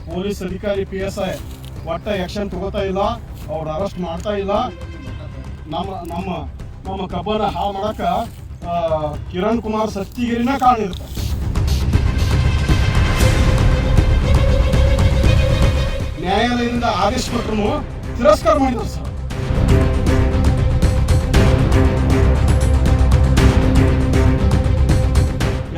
Police ಅಧಿಕಾರಿ PSI ಒಟ್ಟ action ತಗೋತಾ ಇಲ್ಲ, ಅವ್ರು ಅರೆಸ್ಟ್ ಮಾಡ್ತಾ ಇಲ್ಲ. ನಮ್ಮ ಕಬ್ಬನ ಹಾಳು ಮಾಡಕ್ಕೆ ಕಿರಣ್ ಕುಮಾರ್ ಸತ್ತಿಗಿರಿನ ಕಾರಣ ಇರ್ತಾರೆ. ನ್ಯಾಯಾಲಯದಿಂದ ಆದೇಶ ಕೊಟ್ಟರು ತಿರಸ್ಕಾರ ಮಾಡಿದ್ರು ಸರ್.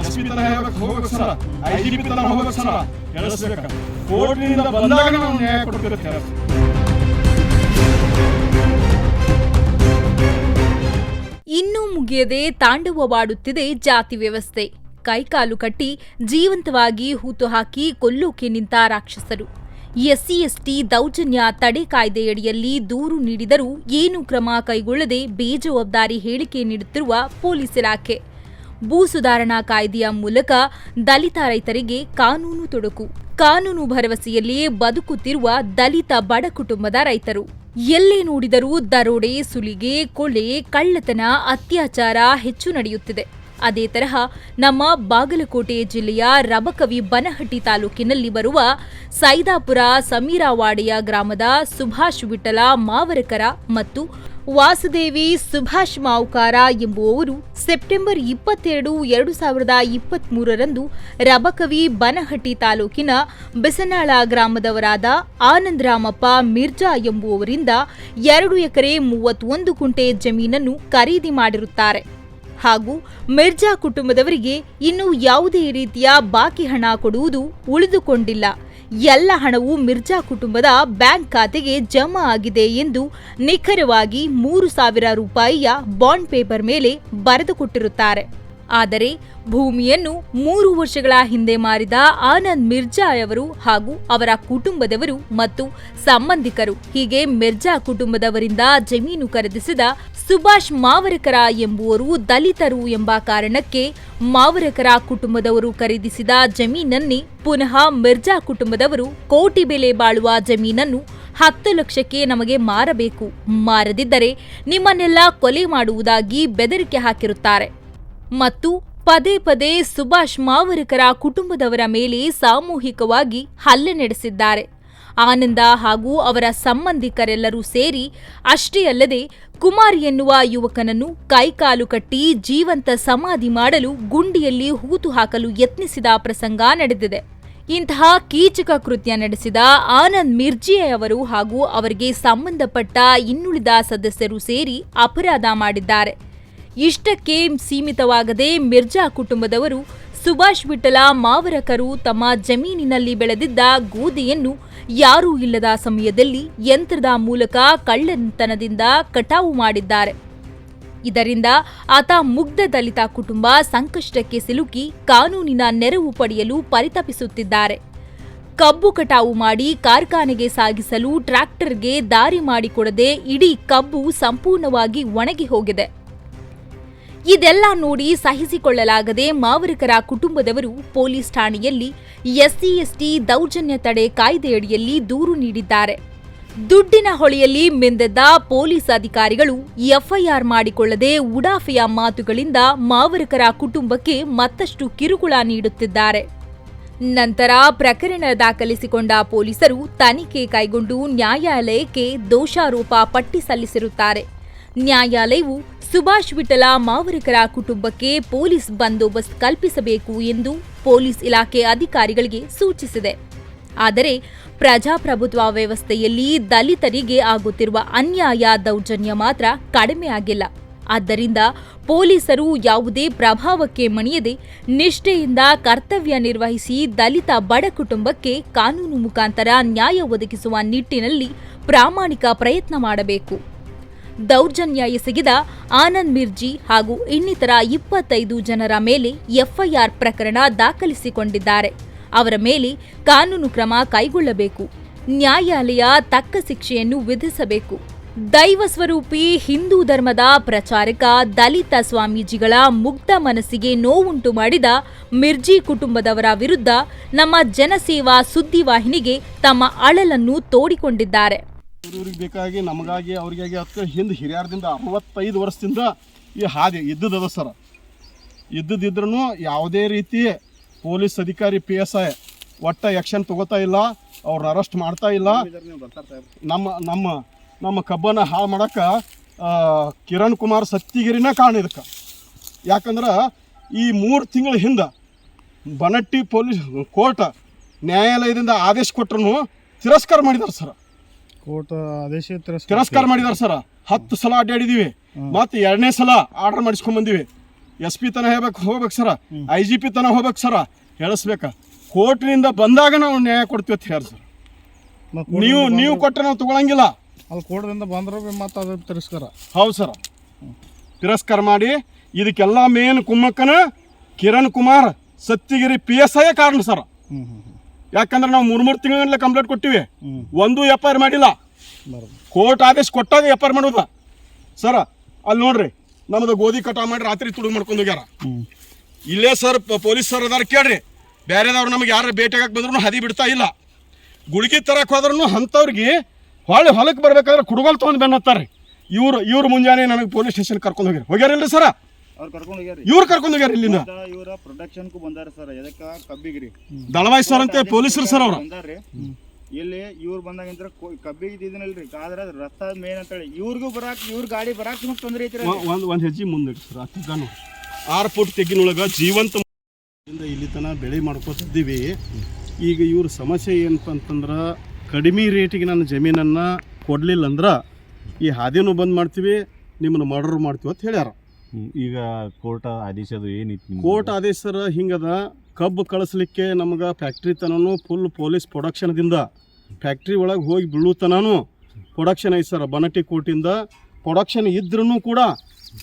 SP ತನ ಹೋಗ್ಬೇಕು ಸರ್, IGP ತನ ಹೋಗ್ಬೇಕು ಸರ್, ಹೇಳಿಸ್ಬೇಕು. ಕೋರ್ಟ್ನಿಂದ ಬಂದಾಗ ನಾವು ನ್ಯಾಯ ಕೊಡ್ತಿರ್ತೀವಿ. ಇನ್ನೂ ಮುಗಿಯದೆ ತಾಂಡವವಾಡುತ್ತಿದೆ ಜಾತಿ ವ್ಯವಸ್ಥೆ. ಕೈಕಾಲು ಕಟ್ಟಿ ಜೀವಂತವಾಗಿ ಹೂತು ಹಾಕಿ ಕೊಲ್ಲೋಕೆ ನಿಂತ ರಾಕ್ಷಸರು. SC/ST ದೌರ್ಜನ್ಯ ತಡೆ ಕಾಯ್ದೆಯಡಿಯಲ್ಲಿ ದೂರು ನೀಡಿದರೂ ಏನು ಕ್ರಮ ಕೈಗೊಳ್ಳದೆ ಬೇಜವಾಬ್ದಾರಿ ಹೇಳಿಕೆ ನೀಡುತ್ತಿರುವ ಪೊಲೀಸ್ ಇಲಾಖೆ. ಭೂ ಸುಧಾರಣಾ ಕಾಯ್ದೆಯ ಮೂಲಕ ದಲಿತ ರೈತರಿಗೆ ಕಾನೂನು ತೊಡಕು. ಕಾನೂನು ಭರವಸೆಯಲ್ಲಿಯೇ ಬದುಕುತ್ತಿರುವ ದಲಿತ ಬಡ ಕುಟುಂಬದ ರೈತರು. ಎಲ್ಲೇ ನೋಡಿದರೂ ದರೋಡೆ, ಸುಲಿಗೆ, ಕೊಲೆ, ಕಳ್ಳತನ, ಅತ್ಯಾಚಾರ ಹೆಚ್ಚು ನಡೆಯುತ್ತಿದೆ. ಅದೇ ತರಹ ನಮ್ಮ ಬಾಗಲಕೋಟೆ ಜಿಲ್ಲೆಯ ರಬಕವಿ ಬನಹಟ್ಟಿ ತಾಲೂಕಿನಲ್ಲಿ ಬರುವ ಸೈದಾಪುರ ಸಮೀರಾವಾಡೆಯ ಗ್ರಾಮದ ಸುಭಾಷ್ ವಿಠಲ ಮಾವರಕರ ಮತ್ತು ವಾಸುದೇವಿ ಸುಭಾಷ್ ಮಾವುಕಾರ ಎಂಬುವವರು ಸೆಪ್ಟೆಂಬರ್ 22, 2023ರಂದು ರಬಕವಿ ಬನಹಟ್ಟಿ ತಾಲೂಕಿನ ಬಿಸನಾಳ ಗ್ರಾಮದವರಾದ ಆನಂದರಾಮಪ್ಪ ಮಿರ್ಜಾ ಎಂಬುವವರಿಂದ 2 ಎಕರೆ 31 ಗುಂಟೆ ಜಮೀನನ್ನು ಖರೀದಿ ಮಾಡಿರುತ್ತಾರೆ. ಹಾಗೂ ಮಿರ್ಜಾ ಕುಟುಂಬದವರಿಗೆ ಇನ್ನೂ ಯಾವುದೇ ರೀತಿಯ ಬಾಕಿ ಹಣ ಕೊಡುವುದು ಉಳಿದುಕೊಂಡಿಲ್ಲ. ಎಲ್ಲ ಹಣವು ಮಿರ್ಜಾ ಕುಟುಂಬದ ಬ್ಯಾಂಕ್ ಖಾತೆಗೆ ಜಮಾ ಆಗಿದೆ ಎಂದು ನಿಖರವಾಗಿ 3,000 ರೂಪಾಯಿಯ ಬಾಂಡ್ ಪೇಪರ್ ಮೇಲೆ ಬರೆದುಕೊಟ್ಟಿರುತ್ತಾರೆ. ಆದರೆ ಭೂಮಿಯನ್ನು 3 ವರ್ಷಗಳ ಹಿಂದೆ ಮಾರಿದ ಆನಂದ್ ಮಿರ್ಜಾ ಅವರು ಹಾಗೂ ಅವರ ಕುಟುಂಬದವರು ಮತ್ತು ಸಂಬಂಧಿಕರು ಹೀಗೆ ಮಿರ್ಜಾ ಕುಟುಂಬದವರಿಂದ ಜಮೀನು ಖರೀದಿಸಿದ ಸುಭಾಷ್ ಮಾವರಕರ ಎಂಬುವರು ದಲಿತರು ಎಂಬ ಕಾರಣಕ್ಕೆ ಮಾವರಕರ ಕುಟುಂಬದವರು ಖರೀದಿಸಿದ ಜಮೀನನ್ನೇ ಪುನಃ ಮಿರ್ಜಾ ಕುಟುಂಬದವರು ಕೋಟಿ ಬೆಲೆ ಬಾಳುವ ಜಮೀನನ್ನು 10 ಲಕ್ಷಕ್ಕೆ ನಮಗೆ ಮಾರಬೇಕು, ಮಾರದಿದ್ದರೆ ನಿಮ್ಮನ್ನೆಲ್ಲ ಕೊಲೆ ಮಾಡುವುದಾಗಿ ಬೆದರಿಕೆ ಹಾಕಿರುತ್ತಾರೆ ಮತ್ತು ಪದೇ ಪದೇ ಸುಭಾಷ್ ಮಾವರಕರ ಕುಟುಂಬದವರ ಮೇಲೆ ಸಾಮೂಹಿಕವಾಗಿ ಹಲ್ಲೆ ನಡೆಸಿದ್ದಾರೆ. ಆನಂದ ಹಾಗೂ ಅವರ ಸಂಬಂಧಿಕರೆಲ್ಲರೂ ಸೇರಿ ಅಷ್ಟೇ ಅಲ್ಲದೆ ಕುಮಾರ್ ಎನ್ನುವ ಯುವಕನನ್ನು ಕೈಕಾಲು ಕಟ್ಟಿ ಜೀವಂತ ಸಮಾಧಿ ಮಾಡಲು ಗುಂಡಿಯಲ್ಲಿ ಹೂತು ಹಾಕಲು ಯತ್ನಿಸಿದ ಪ್ರಸಂಗ ನಡೆದಿದೆ. ಇಂತಹ ಕೀಚಕ ಕೃತ್ಯ ನಡೆಸಿದ ಆನಂದ್ ಮಿರ್ಜಿಯವರು ಹಾಗೂ ಅವರಿಗೆ ಸಂಬಂಧಪಟ್ಟ ಇನ್ನುಳಿದ ಸದಸ್ಯರು ಸೇರಿ ಅಪರಾಧ ಮಾಡಿದ್ದಾರೆ. ಇಷ್ಟಕ್ಕೆ ಸೀಮಿತವಾಗದೆ ಮಿರ್ಜಾ ಕುಟುಂಬದವರು ಸುಭಾಷ್ ವಿಠಲ ಮಾವರಕರು ತಮ್ಮ ಜಮೀನಿನಲ್ಲಿ ಬೆಳೆದಿದ್ದ ಗೋಧಿಯನ್ನು ಯಾರೂ ಇಲ್ಲದ ಸಮಯದಲ್ಲಿ ಯಂತ್ರದ ಮೂಲಕ ಕಳ್ಳತನದಿಂದ ಕಟಾವು ಮಾಡಿದ್ದಾರೆ. ಇದರಿಂದ ಆತ ಮುಗ್ಧ ದಲಿತ ಕುಟುಂಬ ಸಂಕಷ್ಟಕ್ಕೆ ಸಿಲುಕಿ ಕಾನೂನಿನ ನೆರವು ಪಡೆಯಲು ಪರಿತಪಿಸುತ್ತಿದ್ದಾರೆ. ಕಬ್ಬು ಕಟಾವು ಮಾಡಿ ಕಾರ್ಖಾನೆಗೆ ಸಾಗಿಸಲು ಟ್ರ್ಯಾಕ್ಟರ್ಗೆ ದಾರಿ ಮಾಡಿಕೊಡದೆ ಇಡೀ ಕಬ್ಬು ಸಂಪೂರ್ಣವಾಗಿ ಒಣಗಿ ಹೋಗಿದೆ. ಇದೆಲ್ಲ ನೋಡಿ ಸಹಿಸಿಕೊಳ್ಳಲಾಗದೆ ಮಾವರಕರ ಕುಟುಂಬದವರು ಪೊಲೀಸ್ ಠಾಣೆಯಲ್ಲಿ SC/ST ದೌರ್ಜನ್ಯ ತಡೆ ಕಾಯ್ದೆಯಡಿಯಲ್ಲಿ ದೂರು ನೀಡಿದ್ದಾರೆ. ದುಡ್ಡಿನ ಹೊಳೆಯಲ್ಲಿ ಮಿಂದೆದ್ದ ಪೊಲೀಸ್ ಅಧಿಕಾರಿಗಳು FIR ಮಾಡಿಕೊಳ್ಳದೆ ಉಡಾಫೆಯ ಮಾತುಗಳಿಂದ ಮಾವರಕರ ಕುಟುಂಬಕ್ಕೆ ಮತ್ತಷ್ಟು ಕಿರುಕುಳ ನೀಡುತ್ತಿದ್ದಾರೆ. ನಂತರ ಪ್ರಕರಣ ದಾಖಲಿಸಿಕೊಂಡ ಪೊಲೀಸರು ತನಿಖೆ ಕೈಗೊಂಡು ನ್ಯಾಯಾಲಯಕ್ಕೆ ದೋಷಾರೋಪ ಪಟ್ಟಿ ಸಲ್ಲಿಸಿರುತ್ತಾರೆ. ನ್ಯಾಯಾಲಯವು ಸುಭಾಷ್ ವಿಠಲ ಮಾವರಕರ ಕುಟುಂಬಕ್ಕೆ ಪೊಲೀಸ್ ಬಂದೋಬಸ್ತ್ ಕಲ್ಪಿಸಬೇಕು ಎಂದು ಪೊಲೀಸ್ ಇಲಾಖೆ ಅಧಿಕಾರಿಗಳಿಗೆ ಸೂಚಿಸಿದೆ. ಆದರೆ ಪ್ರಜಾಪ್ರಭುತ್ವ ವ್ಯವಸ್ಥೆಯಲ್ಲಿ ದಲಿತರಿಗೆ ಆಗುತ್ತಿರುವ ಅನ್ಯಾಯ, ದೌರ್ಜನ್ಯ ಮಾತ್ರ ಕಡಿಮೆಯಾಗಿಲ್ಲ. ಆದ್ದರಿಂದ ಪೊಲೀಸರು ಯಾವುದೇ ಪ್ರಭಾವಕ್ಕೆ ಮಣಿಯದೆ ನಿಷ್ಠೆಯಿಂದ ಕರ್ತವ್ಯ ನಿರ್ವಹಿಸಿ ದಲಿತ ಬಡ ಕುಟುಂಬಕ್ಕೆ ಕಾನೂನು ಮುಖಾಂತರ ನ್ಯಾಯ ಒದಗಿಸುವ ನಿಟ್ಟಿನಲ್ಲಿ ಪ್ರಾಮಾಣಿಕ ಪ್ರಯತ್ನ ಮಾಡಬೇಕು. ದೌರ್ಜನ್ಯ ಎಸಗಿದ ಆನಂದ್ ಮಿರ್ಜಿ ಹಾಗೂ ಇನ್ನಿತರ 25 ಜನರ ಮೇಲೆ FIR ಪ್ರಕರಣ ದಾಖಲಿಸಿಕೊಂಡಿದ್ದಾರೆ. ಅವರ ಮೇಲೆ ಕಾನೂನು ಕ್ರಮ ಕೈಗೊಳ್ಳಬೇಕು. ನ್ಯಾಯಾಲಯ ತಕ್ಕ ಶಿಕ್ಷೆಯನ್ನು ವಿಧಿಸಬೇಕು. ದೈವ ಸ್ವರೂಪಿ ಹಿಂದೂ ಧರ್ಮದ ಪ್ರಚಾರಕ ದಲಿತ ಸ್ವಾಮೀಜಿಗಳ ಮುಗ್ಧ ಮನಸ್ಸಿಗೆ ನೋವುಂಟು ಮಾಡಿದ ಮಿರ್ಜಿ ಕುಟುಂಬದವರ ವಿರುದ್ಧ ನಮ್ಮ ಜನಸೇವಾ ಸುದ್ದಿವಾಹಿನಿಗೆ ತಮ್ಮ ಅಳಲನ್ನು ತೋಡಿಕೊಂಡಿದ್ದಾರೆ. ಇವ್ರಿಗೆ ಬೇಕಾಗಿ ನಮಗಾಗಿ ಅವ್ರಿಗಾಗಿ ಅದಕ್ಕೆ ಹಿಂದೆ ಹಿರಿಯರದಿಂದ 65 ವರ್ಷದಿಂದ ಈ ಹಾದಿ ಇದ್ದದ ಸರ್. ಇದ್ದದಿದ್ರೂ ಯಾವುದೇ ರೀತಿ ಪೊಲೀಸ್ ಅಧಿಕಾರಿ PSI ಒಟ್ಟ ಆ್ಯಕ್ಷನ್ ತಗೋತಾ ಇಲ್ಲ, ಅವ್ರನ್ನ ಅರೆಸ್ಟ್ ಮಾಡ್ತಾ ಇಲ್ಲ. ನಮ್ಮ ನಮ್ಮ ನಮ್ಮ ಕಬ್ಬನ್ನು ಹಾಳು ಮಾಡೋಕ್ಕೆ ಕಿರಣ್ ಕುಮಾರ್ ಸತ್ತಿಗಿರಿನ ಕಾರಣ ಇದಕ್ಕೆ. ಯಾಕಂದ್ರೆ ಈ 3 ತಿಂಗಳ ಹಿಂದೆ ಬನಟ್ಟಿ ಪೊಲೀಸ್ ಕೋರ್ಟ್ ನ್ಯಾಯಾಲಯದಿಂದ ಆದೇಶ ಕೊಟ್ಟರು ತಿರಸ್ಕಾರ ಮಾಡಿದಾರೆ ಸರ್. ಕೋರ್ಟ್ ಆದೇಶ ತಿರಸ್ಕಾರ ಮಾಡಿದಾರೆ ಸರ್. 10 ಸಲ ಅಡ್ಡಾಡಿದೀವಿ, ಮತ್ತು 2ನೇ ಸಲ ಆರ್ಡರ್ ಮಾಡಿಸ್ಕೊಂಡ್ಬಂದೀವಿ. SP ತನ ಹೋಗ್ಬೇಕು ಸರ, IGP ತನ ಹೋಗ್ಬೇಕು ಸರ, ಹೇಳಿಸ್ಬೇಕು. ಕೋರ್ಟ್ನಿಂದ ಬಂದಾಗ ನಾವು ನ್ಯಾಯ ಕೊಡ್ತೀವಿ ಅಂತ ಹೇಳಿ ಸರ್. ನೀವು ಕೊಟ್ಟರೆ ನಾವು ತಗೊಳಂಗಿಲ್ಲ. ಅಲ್ಲಿ ಕೋರ್ಟ್ದಿಂದ ಬಂದ್ರೆ ಮತ್ತು ಅದು ತಿರಸ್ಕಾರ. ಹೌದು ಸರ್, ತಿರಸ್ಕಾರ ಮಾಡಿ ಇದಕ್ಕೆಲ್ಲ ಮೇನ್ ಕುಮ್ಮಕ್ಕನ ಕಿರಣ್ ಕುಮಾರ್ ಸತ್ತಿಗಿರಿ PSI ಕಾರಣ ಸರ್. ಯಾಕಂದ್ರೆ ನಾವು 3 ತಿಂಗಳ ಕಂಪ್ಲೇಂಟ್ ಕೊಟ್ಟಿವಿ, ಒಂದು FIR ಮಾಡಿಲ್ಲ. ಕೋರ್ಟ್ ಆದೇಶ ಕೊಟ್ಟಾಗ FIR ಮಾಡೋದ ಸರ. ಅಲ್ಲಿ ನೋಡ್ರಿ, ನಮ್ಮದು ಗೋಧಿ ಕಟಾವು ಮಾಡಿ ರಾತ್ರಿ ತುಡುಗು ಮಾಡ್ಕೊಂಡು ಹೋಗ್ಯಾರ. ಇಲ್ಲೇ ಸರ್ ಪೊಲೀಸ್ ಸರ್ ಅದಾರ, ಕೇಳ್ರಿ. ಬೇರೆದವ್ರು ನಮ್ಗೆ ಯಾರು ಭೇಟಿಯಾಗಕ್ಕೆ ಬಂದ್ರು ಹದಿ ಬಿಡ್ತಾ ಇಲ್ಲ. ಗುಳಿಗೆ ತರಕ್ಕೆ ಹೋದ್ರೂ ಅಂಥವ್ರಿಗೆ ಹೊಲಕ್ಕೆ ಬರ್ಬೇಕಾದ್ರೆ ಕುಡುಗೋಲ್ ತೊಗೊಂಡು ಬೆನ್ನ ಹತ್ತಾರೆ. ಇವ್ರು ಮುಂಜಾನೆ ನನಗೆ ಪೊಲೀಸ್ ಸ್ಟೇಷನ್ ಕರ್ಕೊಂಡು ಹೋಗ್ಯಾರಿಲ್ರಿ ಸರ. ಇವ್ರು ಕರ್ಕೊಂಡು ಹೋಗ್ಯಾರ ಇಲ್ಲಿಂದ. ಇವರ ಪ್ರೊಡಕ್ಷನ್ಗೂ ಬಂದಾರ ಸರ್. ಎದಕ್ಕೆ ಕಬ್ಬಿಗಿರಿ ದಳವಾಯಿ ಸರ್ ಅಂತ ಪೊಲೀಸರು ಸರ್ ಅವ್ರು ಬಂದಾರ್ರಿ. ಇಲ್ಲಿ ಇವ್ರು ಬಂದಾಗಿಂದ್ರ ಕಬ್ಬಿಗೆ ಇದನ್ನಲ್ರಿ, ಆದ್ರೆ ರಸ್ತೆ ಮೇನ್ ಅಂತೇಳಿ ಇವ್ರಿಗೂ ಇವ್ರ ಗಾಡಿ ಬರಾಕ್ ನಿಮಗೆ ತೊಂದರೆ ಐತಿ. ಒಂದು ಹೆಜ್ಜೆ ಮುಂದೆ ಸರ್. ಅತ್ತಿದ್ದಾನು 6 ಫುಟ್ ತೆಗ್ಗಿನೊಳಗೆ ಜೀವಂತ ಇಲ್ಲಿ ತನಕ ಬೆಳೆ ಮಾಡ್ಕೋತಿದ್ದೀವಿ. ಈಗ ಇವ್ರ ಸಮಸ್ಯೆ ಏನಪ್ಪ ಅಂತಂದ್ರೆ, ಕಡಿಮೆ ರೇಟಿಗೆ ನನ್ನ ಜಮೀನನ್ನು ಕೊಡಲಿಲ್ಲ ಅಂದ್ರೆ ಈ ಹಾದಿನೂ ಬಂದ್ ಮಾಡ್ತೀವಿ, ನಿಮ್ಮನ್ನು ಮರ್ಡರ್ ಮಾಡ್ತೀವಿ ಅಂತ ಹೇಳ್ಯಾರ. ಈಗ ಕೋರ್ಟ್ ಆದೇಶದು ಏನಿತ್ತು? ಕೋರ್ಟ್ ಆದೇಶ ಸರ್ ಹಿಂಗದ, ಕಬ್ಬು ಕಳಿಸ್ಲಿಕ್ಕೆ ನಮ್ಗೆ ಫ್ಯಾಕ್ಟ್ರಿ ತನೂ ಫುಲ್ ಪೊಲೀಸ್ ಪ್ರೊಡಕ್ಷನ್ದಿಂದ ಫ್ಯಾಕ್ಟ್ರಿ ಒಳಗೆ ಹೋಗಿ ಬೀಳುತ್ತನೂ ಪ್ರೊಡಕ್ಷನ್ ಐತೆ ಸರ್. ಬನಟ್ಟಿ ಕೋರ್ಟಿಂದ ಪ್ರೊಡಕ್ಷನ್ ಇದ್ರೂ ಕೂಡ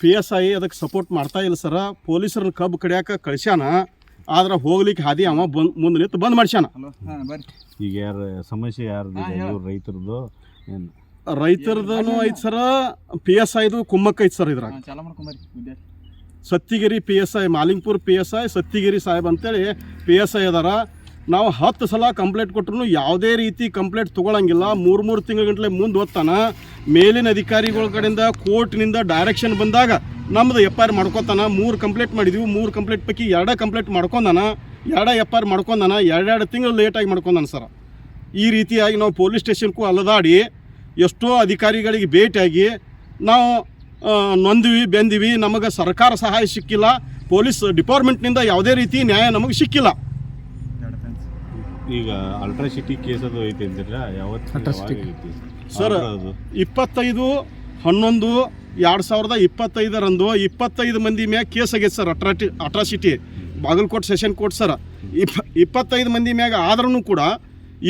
PSI ಅದಕ್ಕೆ ಸಪೋರ್ಟ್ ಮಾಡ್ತಾ ಇಲ್ಲ ಸರ. ಪೊಲೀಸರನ್ನ ಕಬ್ಬು ಕಡಿಯಾಕ ಕಳಿಸ್ಯಾನ, ಆದ್ರೆ ಹೋಗ್ಲಿಕ್ಕೆ ಹಾದಿ ಅವ ಮುಂದೆ ನಿಂತು ಬಂದ್ ಮಾಡ್ಸ್ಯಾನ. ಈಗ ಯಾರ ಸಮಸ್ಯೆ ಯಾರ್ದು? ಇವ್ರು ರೈತರದ್ದು ಏನು? ರೈತರದೂ ಐತೆ ಸರ, PSIದು ಕುಮ್ಮಕ್ಕ ಐತೆ ಸರ್. ಇದ್ರಾಗ ಸತ್ತಿಗಿರಿ PSI, ಮಾಲಿಂಗ್ಪುರ್ PSI, ಸತ್ತಿಗಿರಿ ಸಾಹೇಬ್ ಅಂತೇಳಿ PSI ಅದಾರ. ನಾವು 10 ಸಲ ಕಂಪ್ಲೇಂಟ್ ಕೊಟ್ಟರು ಯಾವುದೇ ರೀತಿ ಕಂಪ್ಲೇಂಟ್ ತೊಗೊಳಂಗಿಲ್ಲ. 3 ತಿಂಗಳ ಗಂಟಲೆ ಮುಂದೆ ಹೋಗ್ತಾನ. ಮೇಲಿನ ಅಧಿಕಾರಿಗಳ ಕಡೆಯಿಂದ ಕೋರ್ಟ್ನಿಂದ ಡೈರೆಕ್ಷನ್ ಬಂದಾಗ ನಮ್ಮದು FIR ಮಾಡ್ಕೊತಾನ. 3 ಕಂಪ್ಲೇಂಟ್ ಮಾಡಿದ್ವಿ, 3 ಕಂಪ್ಲೇಂಟ್ ಪೈಕಿ 2 ಕಂಪ್ಲೇಂಟ್ ಮಾಡ್ಕೊಂಡಾನ, 2 FIR ಮಾಡ್ಕೊಂಡಾನ, 2 ತಿಂಗಳು ಲೇಟಾಗಿ ಮಾಡ್ಕೊಂಡಾನ ಸರ್. ಈ ರೀತಿಯಾಗಿ ನಾವು ಪೊಲೀಸ್ ಸ್ಟೇಷನ್ಗೂ ಅಲ್ಲದಾಡಿ ಎಷ್ಟೋ ಅಧಿಕಾರಿಗಳಿಗೆ ಭೇಟಿಯಾಗಿ ನಾವು ನೊಂದ್ವಿ ಬೆಂದಿವಿ. ನಮಗೆ ಸರ್ಕಾರ ಸಹಾಯ ಸಿಕ್ಕಿಲ್ಲ, ಪೊಲೀಸ್ ಡಿಪಾರ್ಟ್ಮೆಂಟ್ನಿಂದ ಯಾವುದೇ ರೀತಿ ನ್ಯಾಯ ನಮಗೆ ಸಿಕ್ಕಿಲ್ಲ. ಈಗ ಅಲ್ಟ್ರಾಸಿಟಿ ಕೇಸ್ ಅದು ಐತೆ ಅಂತಿಲ್ಲ, ಯಾವತ್ತು ಸರ್? 25/11/2025 25 ಮಂದಿ ಮ್ಯಾಗ ಕೇಸ್ ಆಗೈತೆ sir. Atrocity Bagalkote session court sir. 25 ಮಂದಿ ಮ್ಯಾಗ ಆದ್ರೂ ಕೂಡ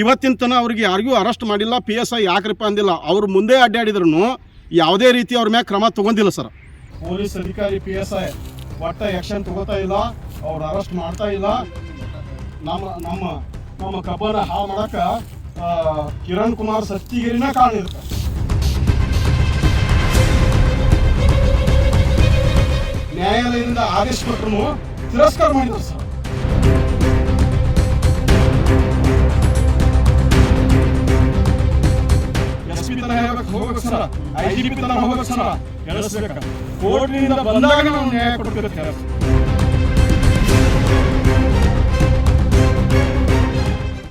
ಇವತ್ತಿನ ತನಕ ಅವ್ರಿಗೆ ಯಾರಿಗೂ ಅರೆಸ್ಟ್ ಮಾಡಿಲ್ಲ. PSI ಯಾಕ್ರಪ್ಪ ಅಂದಿಲ್ಲ. ಅವ್ರು ಮುಂದೆ ಅಡ್ಡಾಡಿದ್ರು ಯಾವುದೇ ರೀತಿ ಅವ್ರ ಮ್ಯಾಗ ಕ್ರಮ ತಗೊಂಡಿಲ್ಲ ಸರ್. ಪೊಲೀಸ್ ಅಧಿಕಾರಿ PSI ಒಟ್ಟ ಆ್ಯಕ್ಷನ್ ತಗೋತಾ ಇಲ್ಲ, ಅವ್ರು ಅರೆಸ್ಟ್ ಮಾಡ್ತಾ ಇಲ್ಲ. ನಮ್ಮ ಕಬ್ಬನ ಹಾಳು ಮಾಡಕ್ಕೆ ಕಿರಣ್ ಕುಮಾರ್ ಸತ್ತಿಗಿರಿನ ಕಾರಣ ಇದಕ್ಕೆ. ನ್ಯಾಯಾಲಯದಿಂದ ಆದೇಶ ಕೊಟ್ಟರು ತಿರಸ್ಕಾರ ಮಾಡಿದ್ರು ಸರ್. SP ತನ ಹೋಗ್ಬೇಕು ಸರ, IGP ತನ ಹೋಗ್ಬೇಕು ಸರ, ಹೇಳಿಸ್ಬೇಕು. ಕೋರ್ಟ್ನಿಂದ ಬಂದಾಗ ನಾವು ನ್ಯಾಯ ಕೊಡ್ಬೇಕು ಅಂತ ಹೇಳಿ.